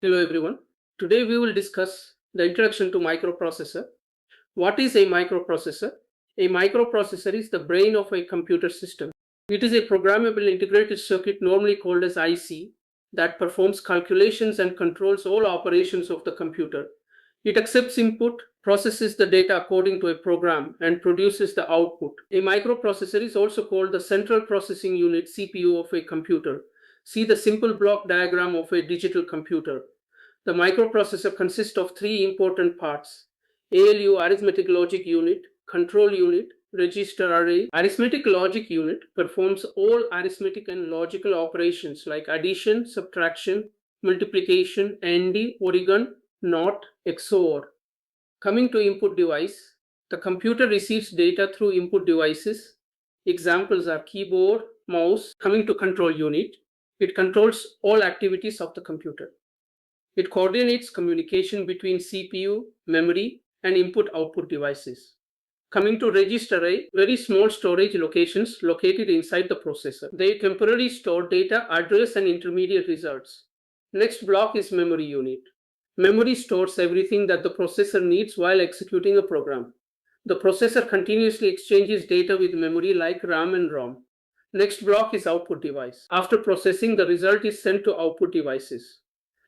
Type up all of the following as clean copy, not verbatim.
Hello everyone. Today we will discuss the introduction to microprocessor. What is a microprocessor? A microprocessor is the brain of a computer system. It is a programmable integrated circuit normally called as IC that performs calculations and controls all operations of the computer. It accepts input, processes the data according to a program, and produces the output. A microprocessor is also called the central processing unit CPU of a computer. See the simple block diagram of a digital computer. The microprocessor consists of three important parts: ALU arithmetic logic unit, control unit, register array. Arithmetic logic unit performs all arithmetic and logical operations like addition, subtraction, multiplication, AND, origin, NOT, XOR. Coming to input device, the computer receives data through input devices. Examples are keyboard, mouse. Coming to control unit, it controls all activities of the computer. It coordinates communication between CPU, memory, and input-output devices. Coming to register array, very small storage locations located inside the processor. They temporarily store data, address, and intermediate results. Next block is memory unit. Memory stores everything that the processor needs while executing a program. The processor continuously exchanges data with memory like RAM and ROM. Next block is output device. After processing, the result is sent to output devices.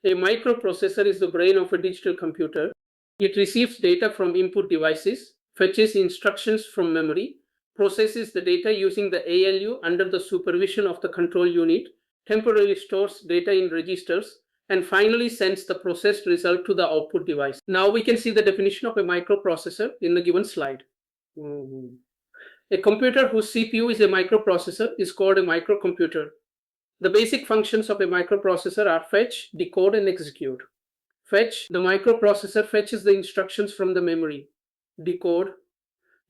A microprocessor is the brain of a digital computer. It receives data from input devices, fetches instructions from memory, processes the data using the ALU under the supervision of the control unit, temporarily stores data in registers, and finally sends the processed result to the output device. Now we can see the definition of a microprocessor in the given slide. A computer whose CPU is a microprocessor is called a microcomputer. The basic functions of a microprocessor are fetch, decode, and execute. Fetch, the microprocessor fetches the instructions from the memory. Decode,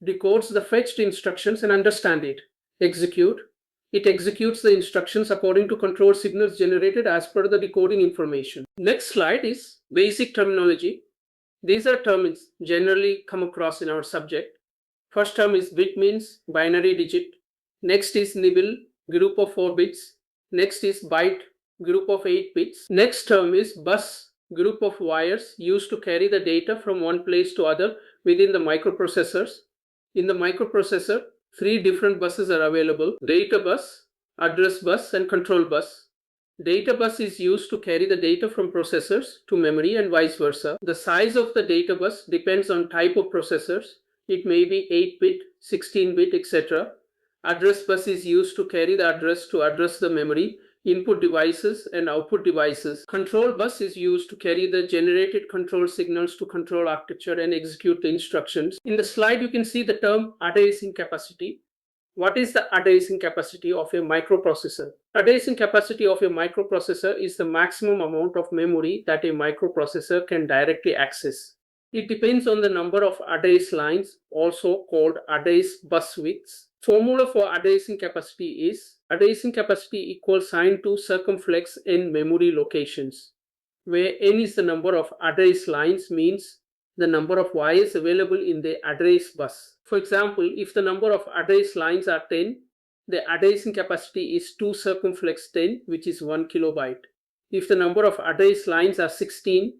decodes the fetched instructions and understands it. Execute, it executes the instructions according to control signals generated as per the decoding information. Next slide is basic terminology. These are terms generally come across in our subject. First term is bit, means binary digit. Next is nibble, group of 4 bits. Next is byte, group of 8 bits. Next term is bus, group of wires used to carry the data from one place to other within the microprocessors. In the microprocessor, 3 different buses are available: data bus, address bus, and control bus. Data bus is used to carry the data from processors to memory and vice versa. The size of the data bus depends on type of processors. It may be 8-bit, 16-bit, etc. Address bus is used to carry the address to address the memory, input devices, and output devices. Control bus is used to carry the generated control signals to control architecture and execute the instructions. In the slide, you can see the term addressing capacity. What is the addressing capacity of a microprocessor? Addressing capacity of a microprocessor is the maximum amount of memory that a microprocessor can directly access. It depends on the number of address lines, also called address bus widths. Formula for addressing capacity is addressing capacity equals sign to circumflex n memory locations, where n is the number of address lines, means the number of wires available in the address bus. For example, if the number of address lines are 10, the addressing capacity is 2 circumflex 10, which is 1 kilobyte. If the number of address lines are 16,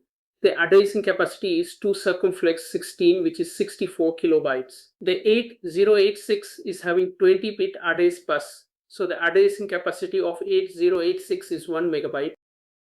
the addressing capacity is 2 circumflex 16, which is 64 kilobytes. The 8086 is having 20-bit address bus. So the addressing capacity of 8086 is 1 megabyte.